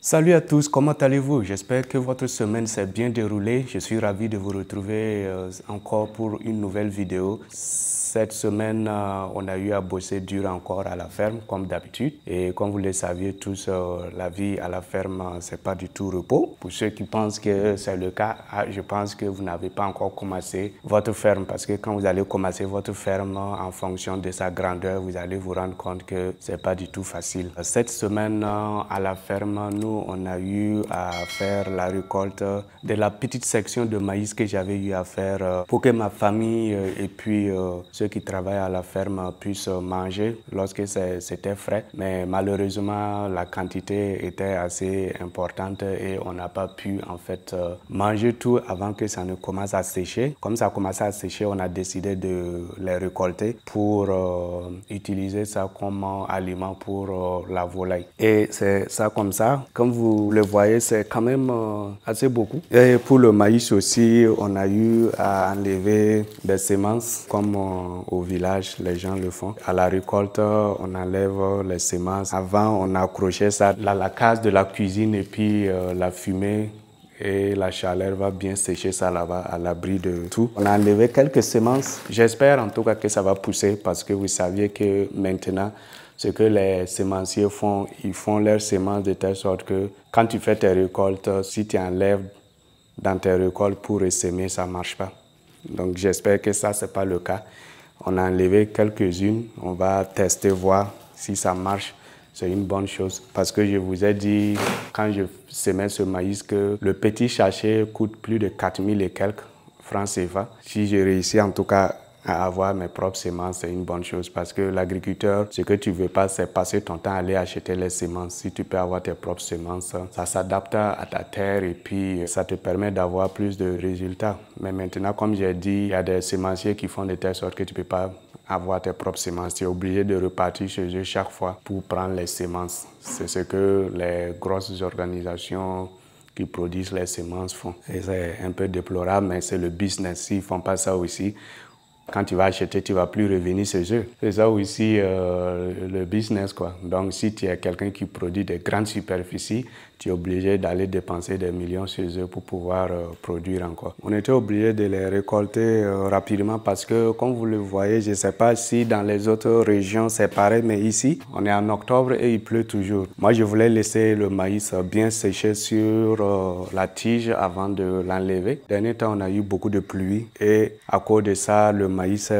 Salut à tous, comment allez-vous? J'espère que votre semaine s'est bien déroulée. Je suis ravi de vous retrouver encore pour une nouvelle vidéo. Cette semaine, on a eu à bosser dur encore à la ferme, comme d'habitude. Et comme vous le saviez tous, la vie à la ferme, c'est pas du tout repos. Pour ceux qui pensent que c'est le cas, je pense que vous n'avez pas encore commencé votre ferme. Parce que quand vous allez commencer votre ferme, en fonction de sa grandeur, vous allez vous rendre compte que c'est pas du tout facile. Cette semaine, à la ferme, nous, on a eu à faire la récolte de la petite section de maïs que j'avais eu à faire pour que ma famille et puis ceux qui travaillent à la ferme puissent manger lorsque c'était frais. Mais malheureusement, la quantité était assez importante et on n'a pas pu en fait manger tout avant que ça ne commence à sécher. Comme ça a commencé à sécher, on a décidé de les récolter pour utiliser ça comme aliment pour la volaille. Et c'est ça comme ça. Comme vous le voyez, c'est quand même assez beaucoup. Et pour le maïs aussi, on a eu à enlever des semences comme au village, les gens le font. À la récolte, on enlève les semences. Avant, on accrochait ça à la case de la cuisine et puis la fumée et la chaleur va bien sécher ça là-bas à l'abri de tout. On a enlevé quelques semences. J'espère en tout cas que ça va pousser parce que vous saviez que maintenant, ce que les semenciers font, ils font leurs semences de telle sorte que quand tu fais tes récoltes, si tu enlèves dans tes récoltes pour semer, ça ne marche pas. Donc j'espère que ça, ce n'est pas le cas. On a enlevé quelques-unes. On va tester, voir si ça marche. C'est une bonne chose parce que je vous ai dit, quand je semais ce maïs, que le petit sachet coûte plus de 4000 et quelques francs CFA. Si j'ai réussi en tout cas à avoir mes propres semences, c'est une bonne chose parce que l'agriculteur, ce que tu veux pas, c'est passer ton temps à aller acheter les semences. Si tu peux avoir tes propres semences, ça s'adapte à ta terre et puis ça te permet d'avoir plus de résultats. Mais maintenant, comme j'ai dit, il y a des semenciers qui font de telle sorte que tu peux pas avoir tes propres semences. Tu es obligé de repartir chez eux chaque fois pour prendre les semences. C'est ce que les grosses organisations qui produisent les semences font. Et c'est un peu déplorable, mais c'est le business. S'ils ne font pas ça aussi, quand tu vas acheter, tu ne vas plus revenir chez eux. C'est ça aussi le business, quoi. Donc, si tu es quelqu'un qui produit des grandes superficies, tu es obligé d'aller dépenser des millions chez eux pour pouvoir produire encore. On était obligé de les récolter rapidement parce que, comme vous le voyez, je ne sais pas si dans les autres régions c'est pareil, mais ici, on est en octobre et il pleut toujours. Moi, je voulais laisser le maïs bien sécher sur la tige avant de l'enlever. Dernier temps, on a eu beaucoup de pluie et à cause de ça, le maïs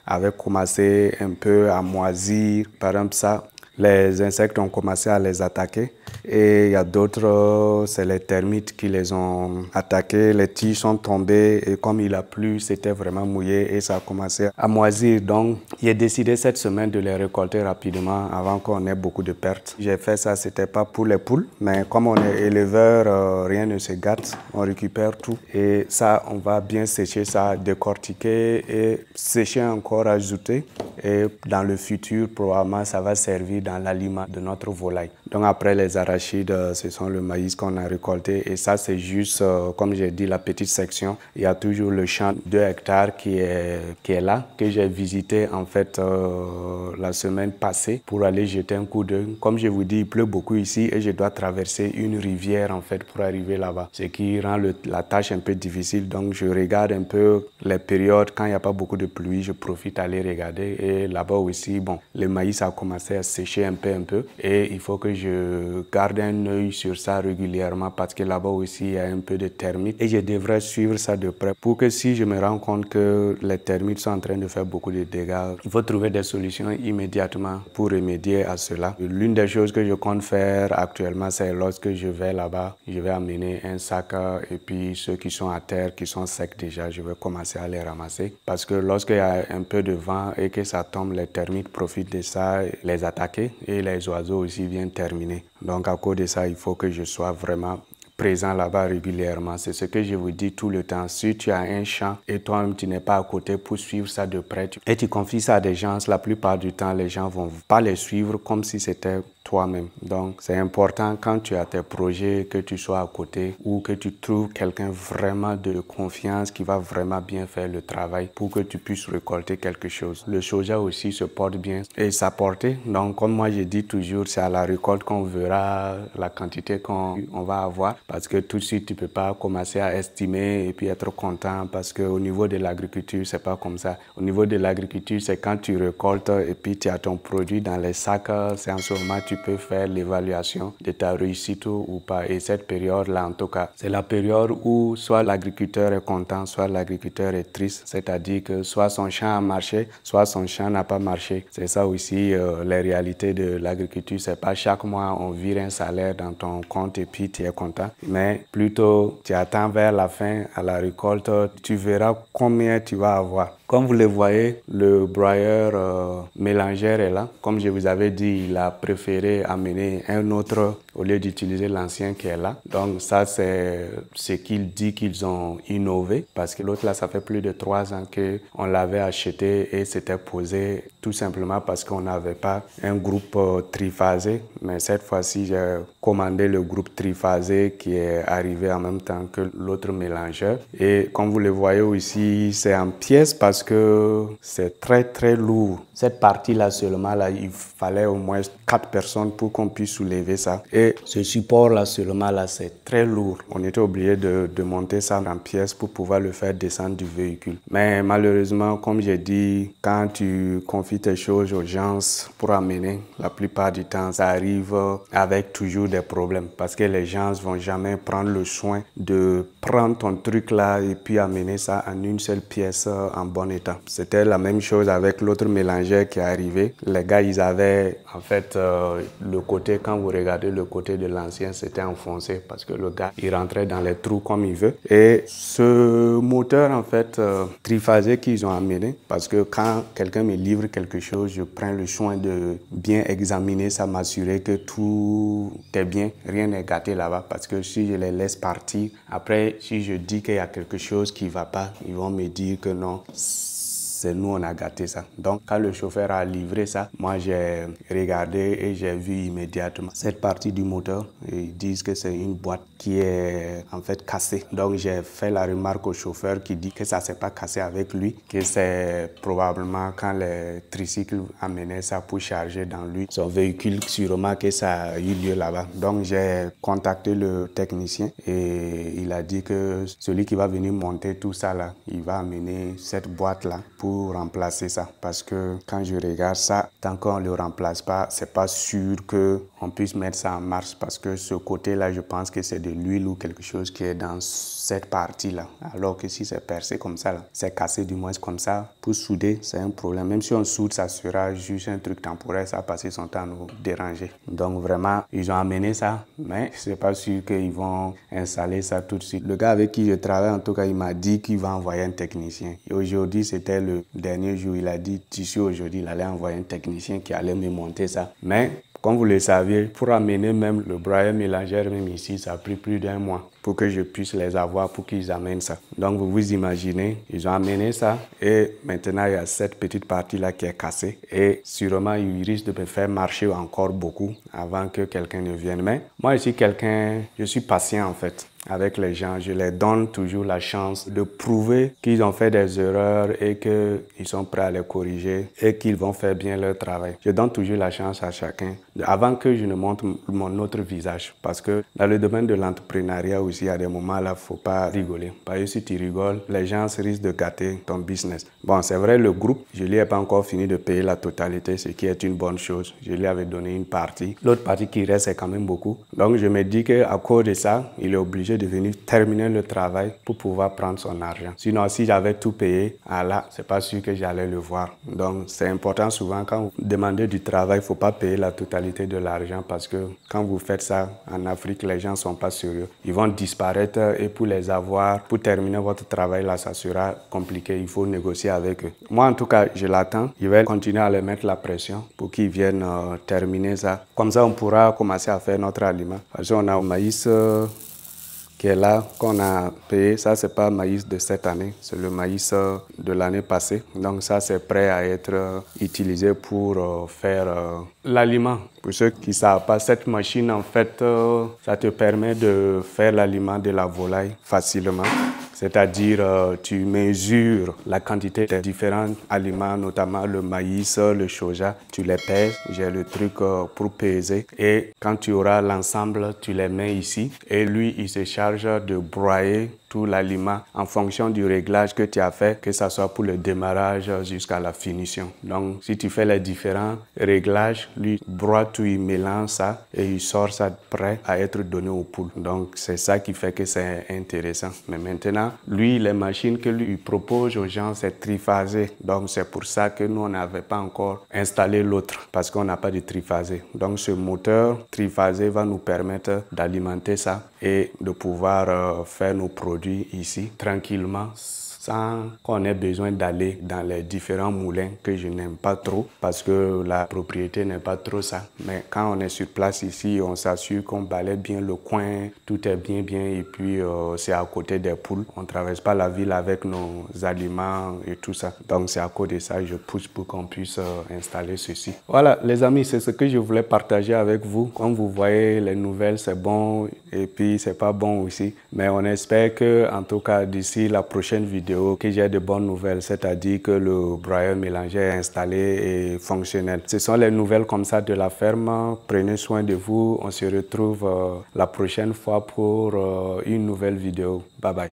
avait commencé un peu à moisir. Par exemple, ça, les insectes ont commencé à les attaquer. Et il y a d'autres, c'est les termites qui les ont attaqués. Les tiges sont tombées et comme il a plu, c'était vraiment mouillé et ça a commencé à moisir. Donc, j'ai décidé cette semaine de les récolter rapidement avant qu'on ait beaucoup de pertes. J'ai fait ça, c'était pas pour les poules, mais comme on est éleveur, rien ne se gâte. On récupère tout et ça, on va bien sécher ça, décortiquer et sécher encore, ajouter. Et dans le futur, probablement, ça va servir dans l'aliment de notre volaille. Donc après les arachides, ce sont le maïs qu'on a récolté et ça c'est juste, comme j'ai dit, la petite section. Il y a toujours le champ de 2 hectares qui est là, que j'ai visité en fait la semaine passée pour aller jeter un coup d'œil. Comme je vous dis, il pleut beaucoup ici et je dois traverser une rivière en fait pour arriver là-bas, ce qui rend la tâche un peu difficile. Donc je regarde un peu les périodes, quand il n'y a pas beaucoup de pluie, je profite d'aller regarder et là-bas aussi, bon, le maïs a commencé à sécher un peu et il faut que je garde un œil sur ça régulièrement parce que là-bas aussi il y a un peu de termites et je devrais suivre ça de près pour que si je me rends compte que les termites sont en train de faire beaucoup de dégâts, il faut trouver des solutions immédiatement pour remédier à cela. L'une des choses que je compte faire actuellement, c'est lorsque je vais là-bas, je vais amener un sac et puis ceux qui sont à terre, qui sont secs déjà, je vais commencer à les ramasser parce que lorsqu'il y a un peu de vent et que ça tombe, les termites profitent de ça, les attaquer et les oiseaux aussi viennent terminer. Donc à cause de ça, il faut que je sois vraiment présent là-bas régulièrement. C'est ce que je vous dis tout le temps. Si tu as un champ et toi-même tu n'es pas à côté pour suivre ça de près et tu confies ça à des gens, la plupart du temps, les gens vont pas les suivre comme si c'était toi-même. Donc, c'est important quand tu as tes projets que tu sois à côté ou que tu trouves quelqu'un vraiment de confiance qui va vraiment bien faire le travail pour que tu puisses récolter quelque chose. Le soja aussi se porte bien et sa portée. Donc, comme moi je dis toujours, c'est à la récolte qu'on verra la quantité qu'on va avoir parce que tout de suite, tu peux pas commencer à estimer et puis être content parce qu'au niveau de l'agriculture, c'est pas comme ça. Au niveau de l'agriculture, c'est quand tu récoltes et puis tu as ton produit dans les sacs, c'est en ce moment tu peux faire l'évaluation de ta réussite ou pas. Et cette période-là, en tout cas, c'est la période où soit l'agriculteur est content, soit l'agriculteur est triste. C'est-à-dire que soit son champ a marché, soit son champ n'a pas marché. C'est ça aussi les réalités de l'agriculture. C'est pas chaque mois on vire un salaire dans ton compte et puis tu es content. Mais plutôt, tu attends vers la fin, à la récolte, tu verras combien tu vas avoir. Comme vous le voyez, le broyeur mélangeur est là. Comme je vous avais dit, il a préféré amener un autre au lieu d'utiliser l'ancien qui est là. Donc ça, c'est ce qu'il dit qu'ils ont innové parce que l'autre là, ça fait plus de 3 ans qu'on l'avait acheté et c'était posé tout simplement parce qu'on n'avait pas un groupe triphasé. Mais cette fois-ci, j'ai commandé le groupe triphasé qui est arrivé en même temps que l'autre mélangeur. Et comme vous le voyez aussi, c'est en pièces parce que c'est très lourd. Cette partie-là seulement, là, il fallait au moins 4 personnes pour qu'on puisse soulever ça. Et ce support-là seulement, là, c'est très lourd. On était obligé de monter ça en pièces pour pouvoir le faire descendre du véhicule. Mais malheureusement, comme j'ai dit, quand tu confies tes choses aux gens pour amener, la plupart du temps, ça arrive avec toujours des problèmes. Parce que les gens ne vont jamais prendre le soin de prendre ton truc là et puis amener ça en une seule pièce en bon état. C'était la même chose avec l'autre mélangeur qui est arrivé. Les gars, ils avaient en fait le côté, quand vous regardez le côté de l'ancien, c'était enfoncé parce que le gars, il rentrait dans les trous comme il veut. Et ce moteur en fait triphasé qu'ils ont amené, parce que quand quelqu'un me livre quelque chose, je prends le soin de bien examiner ça, m'assurer que tout est bien, rien n'est gâté là-bas parce que si je les laisse partir, après si je dis qu'il y a quelque chose qui ne va pas, ils vont me dire que non, c'est nous on a gâté ça. Donc quand le chauffeur a livré ça, moi j'ai regardé et j'ai vu immédiatement cette partie du moteur. Ils disent que c'est une boîte qui est en fait cassée. Donc j'ai fait la remarque au chauffeur qui dit que ça s'est pas cassé avec lui, que c'est probablement quand les tricycles amenaient ça pour charger dans lui son véhicule, sûrement que ça a eu lieu là-bas. Donc j'ai contacté le technicien et il a dit que celui qui va venir monter tout ça là, il va amener cette boîte là pour remplacer ça, parce que quand je regarde ça, tant qu'on ne le remplace pas, c'est pas sûr qu'on puisse mettre ça en marche, parce que ce côté-là, je pense que c'est de l'huile ou quelque chose qui est dans cette partie-là, alors que si c'est percé comme ça, c'est cassé du moins comme ça, pour souder, c'est un problème. Même si on soude, ça sera juste un truc temporaire, ça va passer son temps à nous déranger. Donc vraiment, ils ont amené ça, mais c'est pas sûr qu'ils vont installer ça tout de suite. Le gars avec qui je travaille, en tout cas, il m'a dit qu'il va envoyer un technicien. Et aujourd'hui, c'était le dernier jour, il a dit d'ici aujourd'hui, il allait envoyer un technicien qui allait me monter ça. Mais comme vous le saviez, pour amener même le broyeur mélangeur même ici, ça a pris plus d'1 mois pour que je puisse les avoir pour qu'ils amènent ça. Donc vous vous imaginez, ils ont amené ça et maintenant il y a cette petite partie là qui est cassée et sûrement ils risquent de me faire marcher encore beaucoup avant que quelqu'un ne vienne. Mais moi je suis quelqu'un, je suis patient en fait. Avec les gens, je leur donne toujours la chance de prouver qu'ils ont fait des erreurs et qu'ils sont prêts à les corriger et qu'ils vont faire bien leur travail. Je donne toujours la chance à chacun avant que je ne montre mon autre visage, parce que dans le domaine de l'entrepreneuriat aussi, à des moments là, faut pas rigoler. Parce que si tu rigoles, les gens risquent de gâter ton business. Bon, c'est vrai, le groupe, je lui ai pas encore fini de payer la totalité, ce qui est une bonne chose. Je lui avais donné une partie. L'autre partie qui reste, c'est quand même beaucoup. Donc je me dis qu'à cause de ça, il est obligé de venir terminer le travail pour pouvoir prendre son argent. Sinon, si j'avais tout payé, là, c'est pas sûr que j'allais le voir. Donc, c'est important souvent quand vous demandez du travail, il faut pas payer la totalité de l'argent, parce que quand vous faites ça en Afrique, les gens sont pas sérieux. Ils vont disparaître et pour les avoir, pour terminer votre travail là, ça sera compliqué. Il faut négocier avec eux. Moi, en tout cas, je l'attends. Je vais continuer à leur mettre la pression pour qu'ils viennent terminer ça. Comme ça, on pourra commencer à faire notre aliment. Parce qu'on a maïs, qui est là, qu'on a payé. Ça, c'est pas maïs de cette année, c'est le maïs de l'année passée. Donc ça, c'est prêt à être utilisé pour faire l'aliment. Pour ceux qui ne savent pas, cette machine, en fait, ça te permet de faire l'aliment de la volaille facilement. C'est-à-dire, tu mesures la quantité des différents aliments, notamment le maïs, le soja, tu les pèses, j'ai le truc pour peser. Et quand tu auras l'ensemble, tu les mets ici. Et lui, il se charge de broyer tout l'aliment en fonction du réglage que tu as fait, que ce soit pour le démarrage jusqu'à la finition. Donc, si tu fais les différents réglages, lui broie tout, il mélange ça et il sort ça prêt à être donné aux poules. Donc, c'est ça qui fait que c'est intéressant. Mais maintenant, lui, les machines que lui propose aux gens, c'est triphasé. Donc, c'est pour ça que nous, on n'avait pas encore installé l'autre parce qu'on n'a pas de triphasé. Donc, ce moteur triphasé va nous permettre d'alimenter ça et de pouvoir faire nos produits ici tranquillement sans qu'on ait besoin d'aller dans les différents moulins que je n'aime pas trop parce que la propriété n'est pas trop ça. Mais quand on est sur place ici, on s'assure qu'on balaie bien le coin, tout est bien et puis c'est à côté des poules. On ne traverse pas la ville avec nos aliments et tout ça. Donc c'est à cause de ça que je pousse pour qu'on puisse installer ceci. Voilà les amis, c'est ce que je voulais partager avec vous. Comme vous voyez, les nouvelles c'est bon et puis c'est pas bon aussi. Mais on espère que en tout cas d'ici la prochaine vidéo que j'ai de bonnes nouvelles, c'est-à-dire que le broyeur mélangeur est installé et fonctionnel. Ce sont les nouvelles comme ça de la ferme. Prenez soin de vous. On se retrouve la prochaine fois pour une nouvelle vidéo. Bye bye.